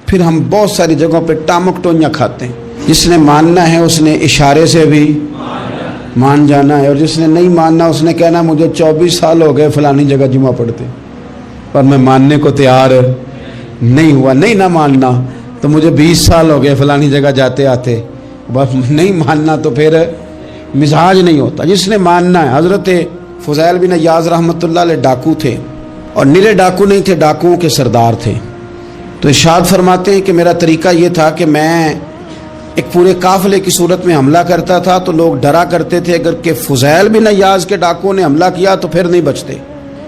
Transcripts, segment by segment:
پھر ہم بہت ساری جگہوں پہ ٹامک ٹونیاں کھاتے ہیں. جس نے ماننا ہے اس نے اشارے سے بھی مان جانا ہے، اور جس نے نہیں ماننا اس نے کہنا مجھے 24 سال ہو گئے فلانی جگہ جمعہ پڑھتے پر میں ماننے کو تیار نہیں ہوا. نہیں نہ ماننا تو مجھے 20 سال ہو گئے فلانی جگہ جاتے آتے، بس نہیں ماننا تو پھر مزاج نہیں ہوتا. جس نے ماننا ہے. حضرت فضیل بن عیاض رحمۃ اللہ علیہ ڈاکو تھے، اور نرے ڈاکو نہیں تھے، ڈاکوؤں کے سردار تھے. تو ارشاد فرماتے ہیں کہ میرا طریقہ یہ تھا کہ میں ایک پورے قافلے کی صورت میں حملہ کرتا تھا تو لوگ ڈرا کرتے تھے اگر کہ فضیل بن عیاض کے ڈاکوؤں نے حملہ کیا تو پھر نہیں بچتے.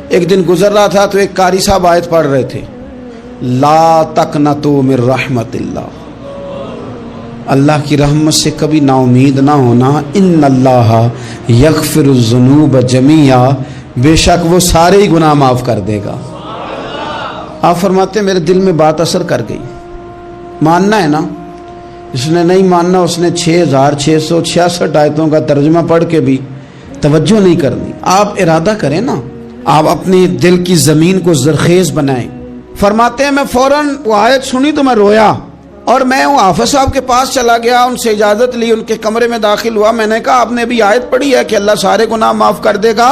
ایک دن گزر رہا تھا تو ایک قاری صاحب آیت پڑھ رہے تھے، لا تقنطوا من رحمت اللہ، اللہ کی رحمت سے کبھی نا امید نہ ہونا. ان اللہ یغفر الذنوب جمیعا، بے شک وہ سارے ہی گناہ معاف کر دے گا. آپ فرماتے ہیں میرے دل میں بات اثر کر گئی. ماننا ہے نا. جس نے نہیں ماننا اس نے 6666 آیتوں کا ترجمہ پڑھ کے بھی توجہ نہیں کرنی. آپ ارادہ کریں نا، آپ اپنے دل کی زمین کو زرخیز بنائیں. فرماتے ہیں میں فوراً وہ آیت سنی تو میں رویا، اور میں وہ حافظ صاحب کے پاس چلا گیا، ان سے اجازت لی، ان کے کمرے میں داخل ہوا. میں نے کہا آپ نے ابھی آیت پڑھی ہے کہ اللہ سارے گناہ معاف کر دے گا؟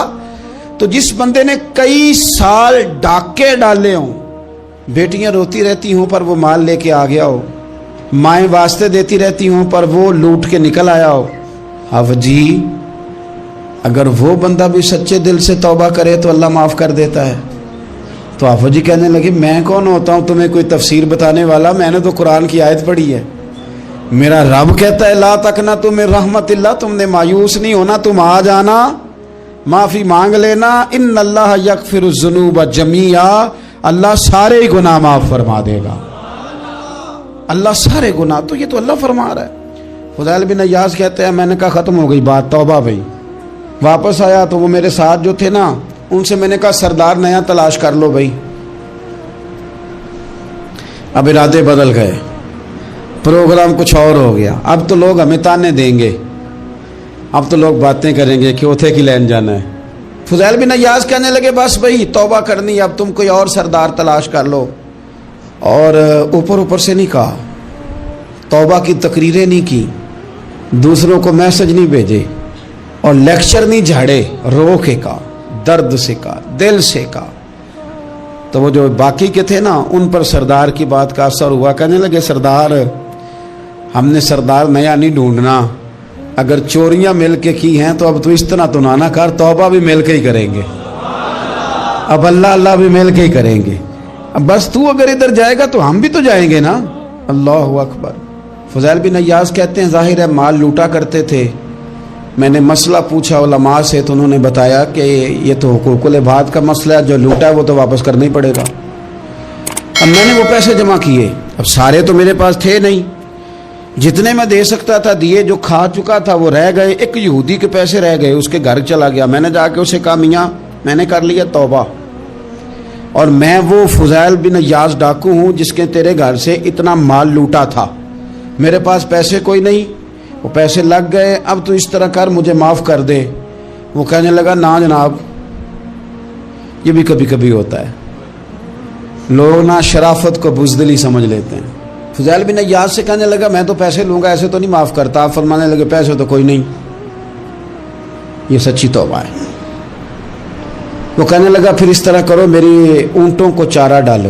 تو جس بندے نے کئی سال ڈاکے ڈالے ہوں، بیٹیاں روتی رہتی ہوں پر وہ مال لے کے آ گیا ہو، مائیں واسطے دیتی رہتی ہوں پر وہ لوٹ کے نکل آیا ہو، اب جی اگر وہ بندہ بھی سچے دل سے توبہ کرے تو اللہ معاف کر دیتا ہے. تو آفا جی کہنے لگے میں کون ہوتا ہوں تمہیں کوئی تفسیر بتانے والا، میں نے تو قرآن کی آیت پڑھی ہے. میرا رب کہتا ہے لا تقنطوا من رحمت اللہ، تم نے مایوس نہیں ہونا، تم آ جانا، معافی مانگ لینا. ان اللہ یغفر الذنوب جمیعا، اللہ سارے گناہ معاف فرما دے گا. اللہ سارے گناہ، تو یہ تو اللہ فرما رہا ہے. فضیل بن عیاض کہتے ہیں میں نے کہا ختم ہو گئی بات، توبہ بھائی. واپس آیا تو وہ میرے ساتھ جو تھے نا ان سے میں نے کہا سردار نیا تلاش کر لو بھائی. اب ارادے بدل گئے، پروگرام کچھ اور ہو گیا. اب تو لوگ ہمیں تانے دیں گے، اب تو لوگ باتیں کریں گے کہ اوتھے کی لین جانا ہے. فضیل بن عیاض کہنے لگے بس بھائی توبہ کرنی، اب تم کوئی اور سردار تلاش کر لو. اور اوپر سے نہیں کہا، توبہ کی تقریریں نہیں کی، دوسروں کو میسج نہیں بھیجے، اور لیکچر نہیں جھاڑے، رو کے کہا، درد سے کہا، دل سے کہا. تو وہ جو باقی کے تھے نا ان پر سردار کی بات کا اثر ہوا. کہنے لگے سردار ہم نے سردار نیا نہیں ڈھونڈنا، اگر چوریاں مل کے کی ہیں تو اب تو اس طرح تو نہ کر، توبہ بھی مل کے ہی کریں گے، اب اللہ بھی مل کے ہی کریں گے. اب بس تو اگر ادھر جائے گا تو ہم بھی تو جائیں گے نا. اللہ اکبر. فضیل بن عیاض کہتے ہیں ظاہر ہے مال لوٹا کرتے تھے. میں نے مسئلہ پوچھا علماء سے تو انہوں نے بتایا کہ یہ تو حقوق العباد کا مسئلہ ہے، جو لوٹا ہے وہ تو واپس کرنا ہی پڑے گا. اب میں نے وہ پیسے جمع کیے، اب سارے تو میرے پاس تھے نہیں، جتنے میں دے سکتا تھا دیے، جو کھا چکا تھا وہ رہ گئے. ایک یہودی کے پیسے رہ گئے، اس کے گھر چلا گیا. میں نے جا کے اسے کہا میاں میں نے کر لیا توبہ، اور میں وہ فضیل بن عیاض ڈاکو ہوں جس کے تیرے گھر سے اتنا مال لوٹا تھا، میرے پاس پیسے کوئی نہیں، وہ پیسے لگ گئے، اب تو اس طرح کر مجھے معاف کر دے. وہ کہنے لگا نا جناب. یہ بھی کبھی کبھی ہوتا ہے، لوگ نا شرافت کو بزدلی سمجھ لیتے ہیں. فضیل بن عیاض سے کہنے لگا میں تو پیسے لوں گا، ایسے تو نہیں معاف کرتا. آپ فرمانے لگے پیسے تو کوئی نہیں. یہ سچی توبہ ہے. وہ کہنے لگا پھر اس طرح کرو میری اونٹوں کو چارہ ڈالو،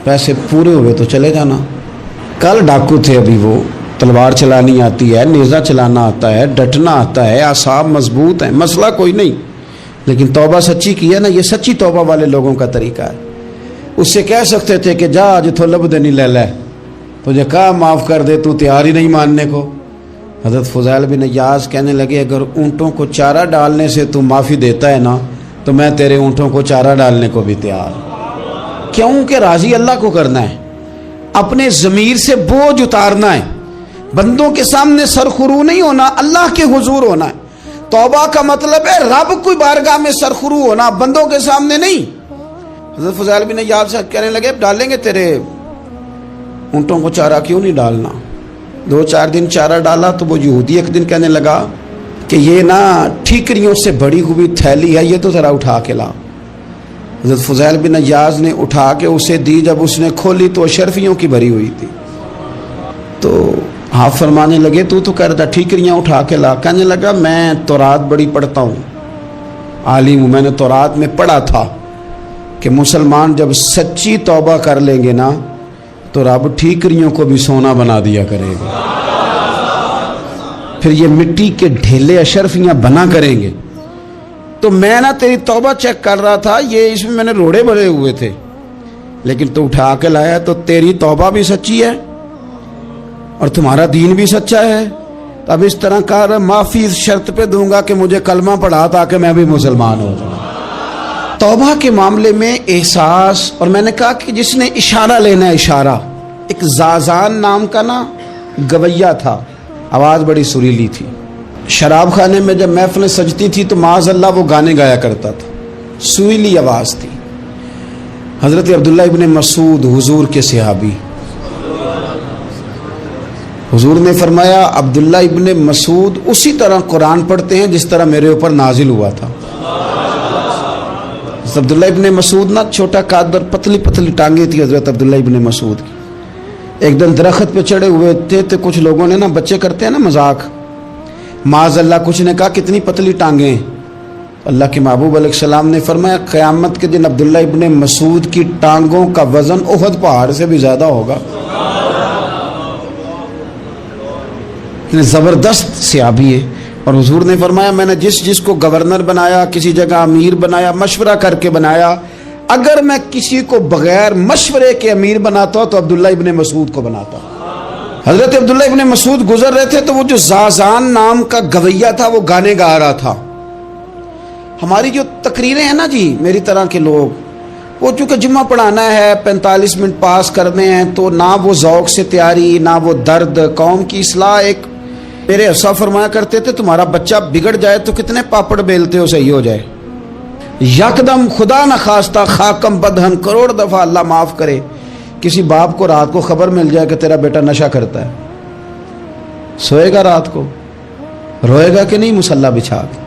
پیسے پورے ہوئے تو چلے جانا. کل ڈاکو تھے، ابھی وہ تلوار چلانی آتی ہے، نیزہ چلانا آتا ہے، ڈٹنا آتا ہے، اعصاب مضبوط ہیں، مسئلہ کوئی نہیں، لیکن توبہ سچی کی ہے نا. یہ سچی توبہ والے لوگوں کا طریقہ ہے. اس سے کہہ سکتے تھے کہ جا آج تو لب دینی لے لے، تجھے کہا معاف کر دے، تو تیار ہی نہیں ماننے کو. حضرت فضیل بن عیاض کہنے لگے اگر اونٹوں کو چارہ ڈالنے سے تو معافی دیتا ہے نا تو میں تیرے اونٹوں کو چارہ ڈالنے کو بھی تیار. کیوں کہ راضی اللہ کو کرنا ہے، اپنے ضمیر سے بوجھ اتارنا ہے، بندوں کے سامنے سرخرو نہیں ہونا، اللہ کے حضور ہونا ہے. توبہ کا مطلب ہے رب کی بارگاہ میں سرخرو ہونا، بندوں کے سامنے نہیں. حضرت فضیل بن عیاض سے کہنے لگے ڈالیں گے تیرے اونٹوں کو چارہ، کیوں نہیں ڈالنا. 2-4 دن چارہ ڈالا تو وہ یہودی ایک دن کہنے لگا کہ یہ نا ٹھیکریوں سے بڑی ہوئی تھیلی ہے، یہ تو ذرا اٹھا کے لا. حضرت فضیل بن عیاض نے اٹھا کے اسے دی، جب اس نے کھولی تو اشرفیوں کی بھری ہوئی تھی۔ تو آپ فرمانے لگے تو کہہ رہا تھا ٹھیکریاں اٹھا کے لا، کہنے لگا میں تورات بڑی پڑھتا ہوں، عالم ہوں، میں نے تورات میں پڑھا تھا کہ مسلمان جب سچی توبہ کر لیں گے نا تو رب ٹھیکریوں کو بھی سونا بنا دیا کرے گا، پھر یہ مٹی کے ڈھیلے اشرفیاں بنا کریں گے۔ تو میں نا تیری توبہ چیک کر رہا تھا، یہ اس میں نے روڑے بھرے ہوئے تھے، لیکن تو اٹھا کے لایا تو تیری توبہ بھی سچی ہے اور تمہارا دین بھی سچا ہے۔ تو اب اس طرح کا معافی اس شرط پہ دوں گا کہ مجھے کلمہ پڑھا تاکہ میں بھی مسلمان ہو جاؤں۔ توبہ کے معاملے میں احساس، اور میں نے کہا کہ جس نے اشارہ لینا ہے اشارہ، ایک زازان نام کا نا گویا تھا، آواز بڑی سریلی تھی، شراب خانے میں جب محفلیں سجتی تھی تو معاذ اللہ وہ گانے گایا کرتا تھا، سریلی آواز تھی۔ حضرت عبداللہ ابن مسعود حضور کے صحابی، حضور نے فرمایا عبداللہ ابن مسعود اسی طرح قرآن پڑھتے ہیں جس طرح میرے اوپر نازل ہوا تھا۔ حضرت عبداللہ ابن مسعود نا چھوٹا قد اور پتلی پتلی ٹانگیں تھی حضرت عبداللہ ابن مسعود کی۔ ایک دن درخت پہ چڑھے ہوئے تھے تو کچھ لوگوں نے نا، بچے کرتے ہیں نا مذاق، معاذ اللہ کچھ نے کہا کتنی پتلی ٹانگیں۔ اللہ کے محبوب علیہ السلام نے فرمایا قیامت کے دن عبداللہ ابن مسعود کی ٹانگوں کا وزن احد پہاڑ سے بھی زیادہ ہوگا۔ زبردست صحابی ہے، اور حضور نے فرمایا میں نے جس کو گورنر بنایا، کسی جگہ امیر بنایا، مشورہ کر کے بنایا، اگر میں کسی کو بغیر مشورے کے امیر بناتا تو عبداللہ ابن مسعود کو بناتا۔ حضرت عبداللہ ابن مسعود گزر رہے تھے تو وہ جو زازان نام کا گویا تھا وہ گانے گا رہا تھا۔ ہماری جو تقریریں ہیں نا جی، میری طرح کے لوگ، وہ چونکہ جمعہ پڑھانا ہے، 45 منٹ پاس کرنے ہیں، تو نہ وہ ذوق سے تیاری، نہ وہ درد، قوم کی اصلاح۔ ایک میرے اسا فرمایا کرتے تھے تمہارا بچہ بگڑ جائے تو کتنے پاپڑ بیلتے ہو صحیح ہو جائے؟ یکدم خدا نہ خواستہ خاکم بدہن، کروڑ دفعہ اللہ معاف کرے، کسی باپ کو رات کو خبر مل جائے کہ تیرا بیٹا نشہ کرتا ہے، سوئے گا رات کو؟ روئے گا کہ نہیں مصلی بچھا کے؟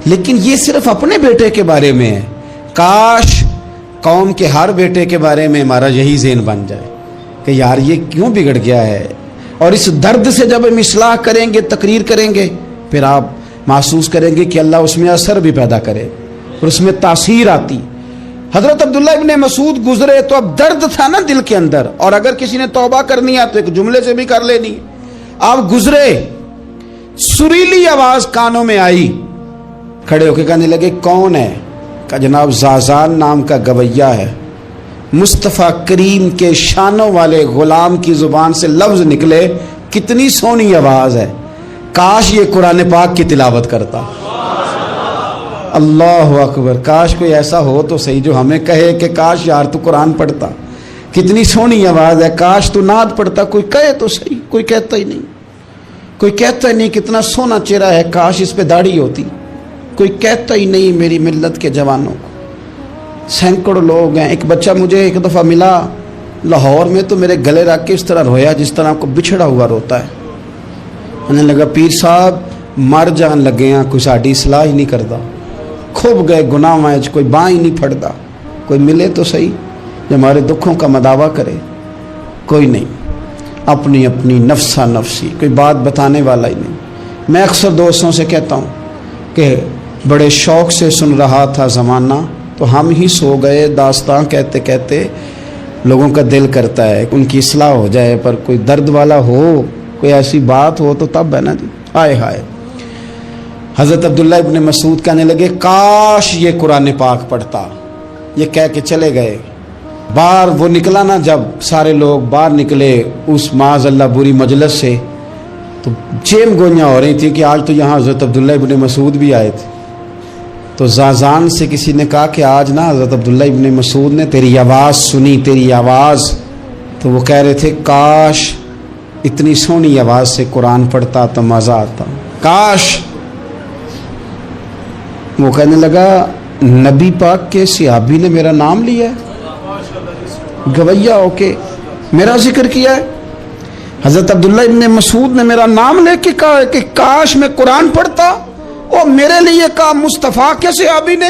لیکن یہ صرف اپنے بیٹے کے بارے میں ہے، کاش قوم کے ہر بیٹے کے بارے میں ہمارا یہی ذہن بن جائے کہ یار یہ کیوں بگڑ گیا ہے، اور اس درد سے جب ہم اصلاح کریں گے، تقریر کریں گے، پھر آپ محسوس کریں گے کہ اللہ اس میں اثر بھی پیدا کرے اور اس میں تاثیر آتی۔ حضرت عبداللہ ابن مسعود گزرے تو اب درد تھا نا دل کے اندر، اور اگر کسی نے توبہ کرنی ہے تو ایک جملے سے بھی کر لینی۔ آپ گزرے، سریلی آواز کانوں میں آئی، کھڑے ہو کے کہنے لگے کون ہے؟ کہ جناب زازان نام کا گویا ہے، مصطفیٰ کریم کے شانوں والے غلام کی زبان سے لفظ نکلے، کتنی سونی آواز ہے، کاش یہ قرآن پاک کی تلاوت کرتا۔ اللہ اکبر، کاش کوئی ایسا ہو تو صحیح جو ہمیں کہے کہ کاش یار تو قرآن پڑھتا، کتنی سونی آواز ہے، کاش تو نعت پڑھتا۔ کوئی کہے تو صحیح، کوئی کہتا ہی نہیں، کوئی کہتا ہی نہیں کتنا سونا چہرہ ہے، کاش اس پہ داڑھی ہوتی، کوئی کہتا ہی نہیں میری ملت کے جوانوں کو۔ سینکڑوں لوگ ہیں۔ ایک بچہ مجھے ایک دفعہ ملا لاہور میں تو میرے گلے رکھ کے اس طرح رویا جس طرح کو بچھڑا ہوا روتا ہے۔ میں نے لگا پیر صاحب مر جان لگے ہیں، کوئی ساڑی اصلاح ہی نہیں کرتا، کھوب گئے گناہ میں، کوئی باں ہی نہیں پھڑتا، کوئی ملے تو صحیح جو ہمارے دکھوں کا مداوع کرے، کوئی نہیں، اپنی اپنی نفسا نفسی، کوئی بات بتانے والا ہی نہیں۔ میں اکثر دوستوں سے کہتا ہوں کہ بڑے شوق سے سن رہا تھا زمانہ تو ہم ہی سو گئے، داستان کہتے کہتے لوگوں کا دل کرتا ہے ان کی اصلاح ہو جائے، پر کوئی درد والا ہو، کوئی ایسی بات ہو تو تب ہے نا جی۔ ہائے ہائے، حضرت عبداللہ ابن مسعود کہنے لگے کاش یہ قرآن پاک پڑھتا، یہ کہہ کے چلے گئے۔ باہر وہ نکلا نا، جب سارے لوگ باہر نکلے اس معاذ اللہ بری مجلس سے، تو چیم گوئیاں ہو رہی تھی کہ آج تو یہاں حضرت عبداللہ ابن مسعود بھی آئے تھے۔ تو زازان سے کسی نے کہا کہ آج نا حضرت عبداللہ ابن مسعود نے تیری آواز سنی، تیری آواز، تو وہ کہہ رہے تھے کاش اتنی سونی آواز سے قرآن پڑھتا تو مزہ آتا، کاش۔ وہ کہنے لگا نبی پاک کے صحابی نے میرا نام لیا ہے، گویا ہو کے میرا ذکر کیا ہے، حضرت عبداللہ ابن مسعود نے میرا نام لے کے کہا کہ کاش میں قرآن پڑھتا، اور میرے لیے کہا مصطفیٰ کے صحابی نے،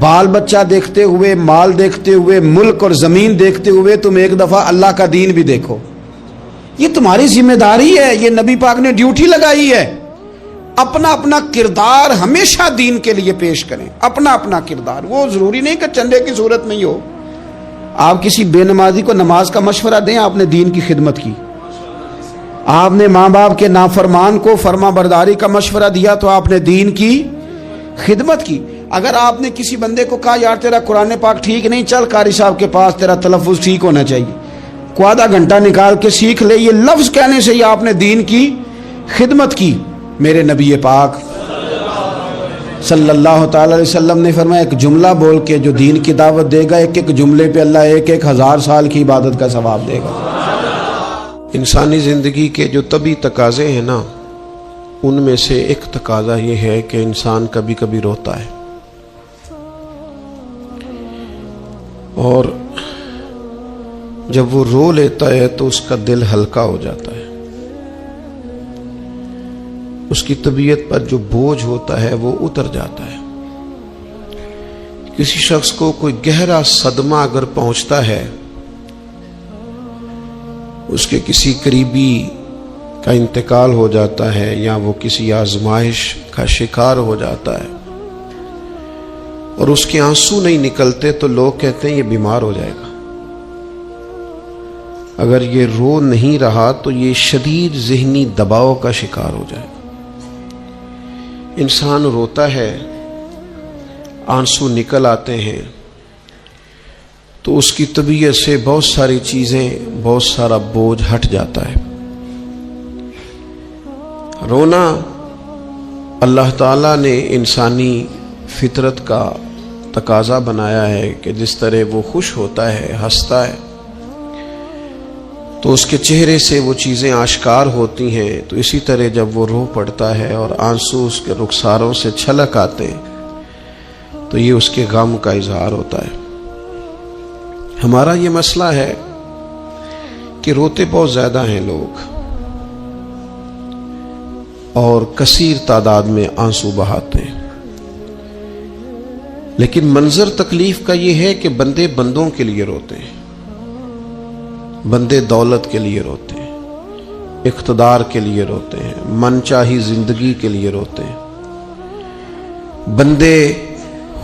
بال بچہ دیکھتے ہوئے، مال دیکھتے ہوئے، ملک اور زمین دیکھتے ہوئے تم ایک دفعہ اللہ کا دین بھی دیکھو. یہ تمہاری ذمہ داری ہے، یہ نبی پاک نے ڈیوٹی لگائی ہے. اپنا اپنا کردار ہمیشہ دین کے لیے پیش کریں، اپنا اپنا کردار. وہ ضروری نہیں کہ چندے کی صورت میں ہی ہو. آپ کسی بے نمازی کو نماز کا مشورہ دیں، آپ نے دین کی خدمت کی. آپ نے ماں باپ کے نافرمان کو فرما برداری کا مشورہ دیا تو آپ نے دین کی خدمت کی. اگر آپ نے کسی بندے کو کہا یار تیرا قرآن پاک ٹھیک نہیں، چل قاری صاحب کے پاس، تیرا تلفظ ٹھیک ہونا چاہیے، کو آدھا گھنٹہ نکال کے سیکھ لے، یہ لفظ کہنے سے ہی آپ نے دین کی خدمت کی. میرے نبی پاک صلی اللہ تعالی علیہ وسلم نے فرمایا ایک جملہ بول کے جو دین کی دعوت دے گا، ایک ایک جملے پہ اللہ 1,000 سال کی عبادت کا ثواب دے گا. انسانی زندگی کے جو طبعی تقاضے ہیں نا، ان میں سے ایک تقاضا یہ ہے کہ انسان کبھی کبھی روتا ہے، اور جب وہ رو لیتا ہے تو اس کا دل ہلکا ہو جاتا ہے. اس کی طبیعت پر جو بوجھ ہوتا ہے وہ اتر جاتا ہے. کسی شخص کو کوئی گہرا صدمہ اگر پہنچتا ہے، اس کے کسی قریبی کا انتقال ہو جاتا ہے یا وہ کسی آزمائش کا شکار ہو جاتا ہے اور اس کے آنسو نہیں نکلتے تو لوگ کہتے ہیں یہ بیمار ہو جائے گا. اگر یہ رو نہیں رہا تو یہ شدید ذہنی دباؤ کا شکار ہو جائے گا. انسان روتا ہے، آنسو نکل آتے ہیں تو اس کی طبیعت سے بہت ساری چیزیں، بہت سارا بوجھ ہٹ جاتا ہے. رونا اللہ تعالیٰ نے انسانی فطرت کا تقاضا بنایا ہے کہ جس طرح وہ خوش ہوتا ہے، ہنستا ہے، تو اس کے چہرے سے وہ چیزیں آشکار ہوتی ہیں. تو اسی طرح جب وہ رو پڑتا ہے اور آنسو اس کے رخساروں سے چھلک آتے ہیں تو یہ اس کے غم کا اظہار ہوتا ہے. ہمارا یہ مسئلہ ہے کہ روتے بہت زیادہ ہیں لوگ اور کثیر تعداد میں آنسو بہاتے ہیں، لیکن منظر تکلیف کا یہ ہے کہ بندے بندوں کے لیے روتے ہیں، بندے دولت کے لیے روتے ہیں، اقتدار کے لیے روتے ہیں، من چاہی زندگی کے لیے روتے ہیں، بندے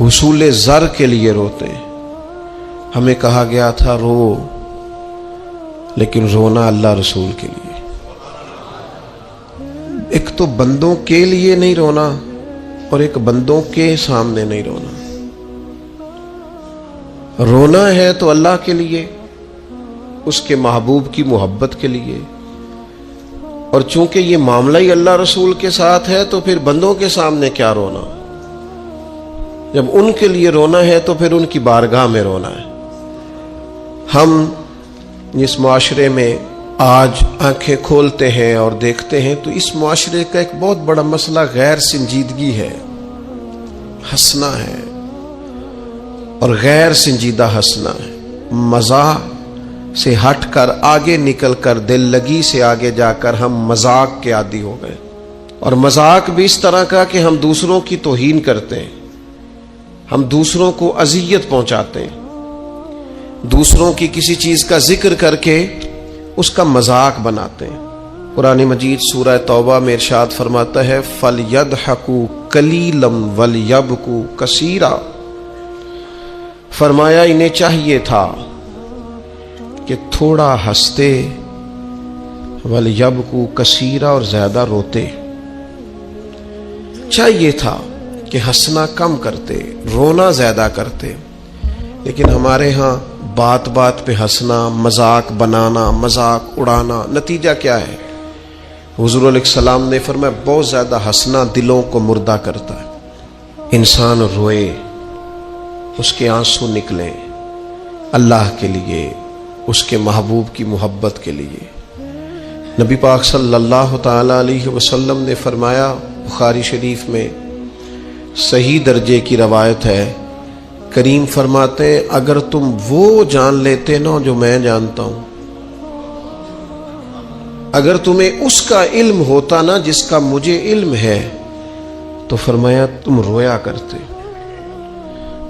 حصول زر کے لیے روتے ہیں. ہمیں کہا گیا تھا رو، لیکن رونا اللہ رسول کے لیے. ایک تو بندوں کے لیے نہیں رونا اور ایک بندوں کے سامنے نہیں رونا. رونا ہے تو اللہ کے لیے، اس کے محبوب کی محبت کے لیے، اور چونکہ یہ معاملہ ہی اللہ رسول کے ساتھ ہے تو پھر بندوں کے سامنے کیا رونا. جب ان کے لیے رونا ہے تو پھر ان کی بارگاہ میں رونا ہے. ہم اس معاشرے میں آج آنکھیں کھولتے ہیں اور دیکھتے ہیں تو اس معاشرے کا ایک بہت بڑا مسئلہ غیر سنجیدگی ہے، ہنسنا ہے، اور غیر سنجیدہ ہنسنا ہے. مزاح سے ہٹ کر آگے نکل کر دل لگی سے آگے جا کر ہم مذاق کے عادی ہو گئے، اور مذاق بھی اس طرح کا کہ ہم دوسروں کی توہین کرتے ہیں، ہم دوسروں کو اذیت پہنچاتے ہیں، دوسروں کی کسی چیز کا ذکر کر کے اس کا مذاق بناتے ہیں. قرآن مجید سورہ توبہ میں ارشاد فرماتا ہے فَلْيَضْحَكُوا قَلِيلًا وَلْيَبْكُوا كَثِيرًا. فرمایا انہیں چاہیے تھا کہ تھوڑا ہنستے، وَلْيَبْكُوا كَثِيرًا، اور زیادہ روتے. چاہیے تھا کہ ہنسنا کم کرتے، رونا زیادہ کرتے، لیکن ہمارے ہاں بات بات پہ ہنسنا، مذاق بنانا، مذاق اڑانا. نتیجہ کیا ہے؟ حضور علیہ السلام نے فرمایا بہت زیادہ ہنسنا دلوں کو مردہ کرتا ہے. انسان روئے، اس کے آنسو نکلیں اللہ کے لیے، اس کے محبوب کی محبت کے لیے. نبی پاک صلی اللہ تعالی علیہ وسلم نے فرمایا، بخاری شریف میں صحیح درجے کی روایت ہے، کریم فرماتے ہیں اگر تم وہ جان لیتے نا جو میں جانتا ہوں، اگر تمہیں اس کا علم ہوتا نا جس کا مجھے علم ہے، تو فرمایا تم رویا کرتے.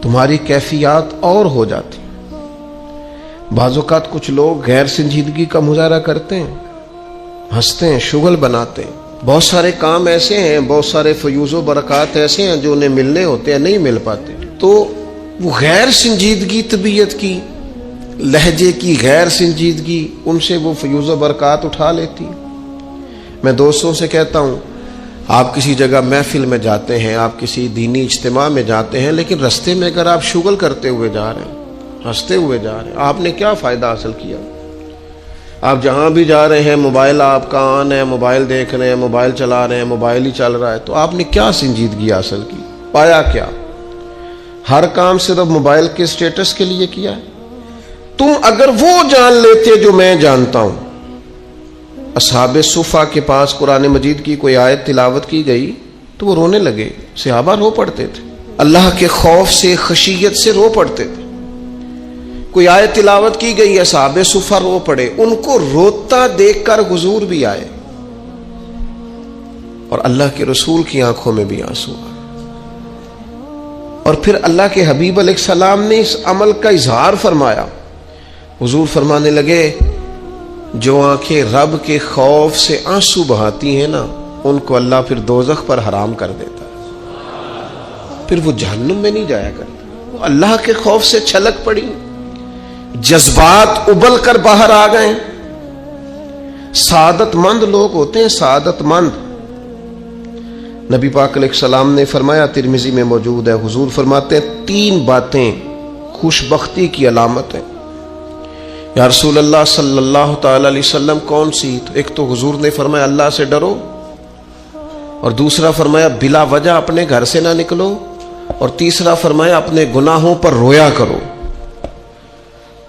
تمہاری کیفیات اور ہو جاتی. بعض اوقات کچھ لوگ غیر سنجیدگی کا مظاہرہ کرتے ہیں، ہنستے ہیں، شغل بناتے ہیں. بہت سارے کام ایسے ہیں، بہت سارے فیوز و برکات ایسے ہیں جو انہیں ملنے ہوتے ہیں، نہیں مل پاتے. تو وہ غیر سنجیدگی، طبیعت کی، لہجے کی غیر سنجیدگی، ان سے وہ فیوز و برکات اٹھا لیتی. میں دوستوں سے کہتا ہوں، آپ کسی جگہ محفل میں جاتے ہیں، آپ کسی دینی اجتماع میں جاتے ہیں، لیکن رستے میں اگر آپ شغل کرتے ہوئے جا رہے ہیں، ہنستے ہوئے جا رہے ہیں، آپ نے کیا فائدہ حاصل کیا؟ آپ جہاں بھی جا رہے ہیں، موبائل آپ کا آن ہے، موبائل دیکھ رہے ہیں، موبائل چلا رہے ہیں، موبائل ہی چل رہا ہے، تو آپ نے کیا سنجیدگی حاصل کی؟ پایا کیا؟ ہر کام صرف موبائل کے سٹیٹس کے لیے کیا ہے؟ تم اگر وہ جان لیتے جو میں جانتا ہوں. اصحاب صفا کے پاس قرآن مجید کی کوئی آیت تلاوت کی گئی تو وہ رونے لگے. صحابہ رو پڑتے تھے، اللہ کے خوف سے، خشیت سے رو پڑتے تھے. کوئی آیت تلاوت کی گئی، اصحاب صفا رو پڑے. ان کو روتا دیکھ کر حضور بھی آئے اور اللہ کے رسول کی آنکھوں میں بھی آنسو آئے. اور پھر اللہ کے حبیب علیہ السلام نے اس عمل کا اظہار فرمایا. حضور فرمانے لگے، جو آنکھیں رب کے خوف سے آنسو بہاتی ہیں نا، ان کو اللہ پھر دوزخ پر حرام کر دیتا ہے، پھر وہ جہنم میں نہیں جایا کرتا. وہ اللہ کے خوف سے چھلک پڑی، جذبات ابل کر باہر آ گئے. سعادت مند لوگ ہوتے ہیں، سعادت مند. نبی پاک علیہ السلام نے فرمایا، ترمذی میں موجود ہے، حضور فرماتے ہیں 3 باتیں خوش بختی کی علامت ہیں. یا رسول اللہ صلی اللہ تعالی علیہ وسلم کون سی؟ تو ایک تو حضور نے فرمایا اللہ سے ڈرو، اور دوسرا فرمایا بلا وجہ اپنے گھر سے نہ نکلو، اور تیسرا فرمایا اپنے گناہوں پر رویا کرو.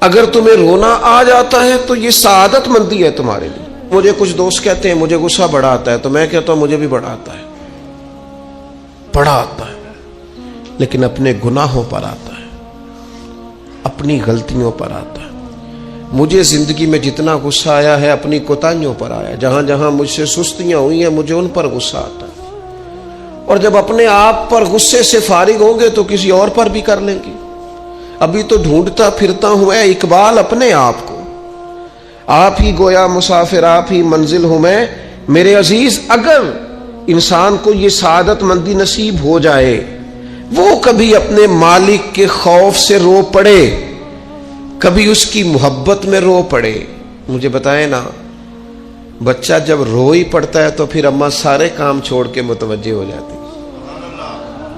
اگر تمہیں رونا آ جاتا ہے تو یہ سعادت مندی ہے تمہارے لیے. مجھے کچھ دوست کہتے ہیں مجھے غصہ بڑا آتا ہے، تو میں کہتا ہوں مجھے بھی بڑا آتا ہے، بڑا آتا ہے، لیکن اپنے گناہوں پر آتا ہے، اپنی غلطیوں پر آتا ہے. مجھے زندگی میں جتنا غصہ آیا ہے اپنی کوتاہیوں پر آیا. جہاں جہاں مجھ سے سستیاں ہوئی ہیں مجھے ان پر غصہ آتا ہے. اور جب اپنے آپ پر غصے سے فارغ ہوں گے تو کسی اور پر بھی کر لیں گے. ابھی تو ڈھونڈتا پھرتا ہوں اے اقبال اپنے آپ کو، آپ ہی گویا مسافر، آپ ہی منزل ہوں میں. میرے عزیز، اگر انسان کو یہ سعادت مندی نصیب ہو جائے، وہ کبھی اپنے مالک کے خوف سے رو پڑے، کبھی اس کی محبت میں رو پڑے. مجھے بتائیں نا، بچہ جب رو ہی پڑتا ہے تو پھر اماں سارے کام چھوڑ کے متوجہ ہو جاتی.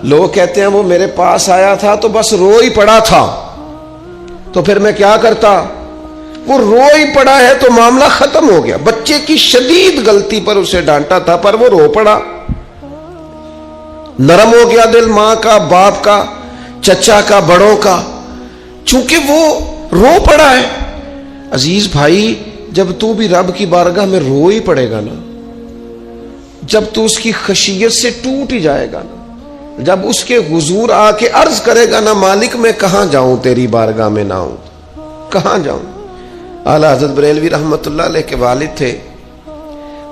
لوگ کہتے ہیں وہ میرے پاس آیا تھا تو بس رو ہی پڑا تھا، تو پھر میں کیا کرتا؟ وہ رو ہی پڑا ہے تو معاملہ ختم ہو گیا. بچے کی شدید غلطی پر اسے ڈانٹا تھا، پر وہ رو پڑا، نرم ہو گیا دل ماں کا، باپ کا، چچا کا، بڑوں کا، چونکہ وہ رو پڑا ہے. عزیز بھائی، جب تو بھی رب کی بارگاہ میں رو ہی پڑے گا نا، جب تو اس کی خشیت سے ٹوٹ ہی جائے گا نا، جب اس کے حضور آ کے عرض کرے گا نا، مالک میں کہاں جاؤں تیری بارگاہ میں نہ ہوں، کہاں جاؤں. اعلیٰ حضرت بریلوی رحمۃ اللہ علیہ کے والد تھے،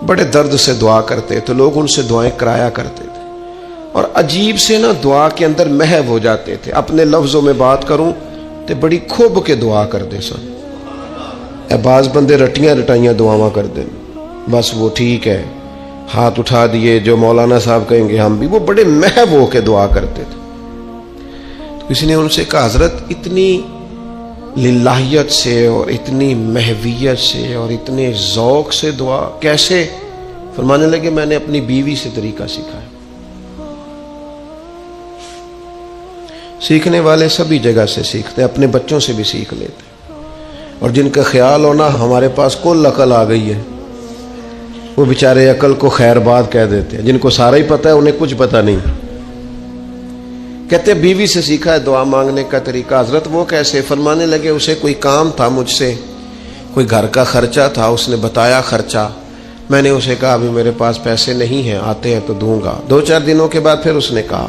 بڑے درد سے دعا کرتے تو لوگ ان سے دعائیں کرایا کرتے تھے، اور عجیب سے نا دعا کے اندر محو ہو جاتے تھے. اپنے لفظوں میں بات کروں تو بڑی کھوب کے دعا کرتے سن. بعض بندے رٹیاں رٹائیاں دعاواں کر دیں، بس وہ ٹھیک ہے، ہاتھ اٹھا دیے جو مولانا صاحب کہیں گے ہم بھی. وہ بڑے محو ہو کے دعا کرتے تھے. تو کسی نے ان سے کہا حضرت اتنی للہیت سے اور اتنی محویت سے اور اتنے ذوق سے دعا کیسے؟ فرمانے لگے میں نے اپنی بیوی سے طریقہ سیکھا ہے. سیکھنے والے سبھی جگہ سے سیکھتے، اپنے بچوں سے بھی سیکھ لیتے، اور جن کا خیال ہونا ہمارے پاس کل عقل آ گئی ہے، وہ بیچارے عقل کو خیر بات کہہ دیتے ہیں. جن کو سارا ہی پتہ ہے انہیں کچھ پتہ نہیں. کہتے بیوی سے سیکھا ہے دعا مانگنے کا طریقہ. حضرت وہ کیسے؟ فرمانے لگے اسے کوئی کام تھا مجھ سے، کوئی گھر کا خرچہ تھا، اس نے بتایا خرچہ، میں نے اسے کہا ابھی میرے پاس پیسے نہیں ہیں، آتے ہیں تو دوں گا. 2-4 دنوں کے بعد پھر اس نے کہا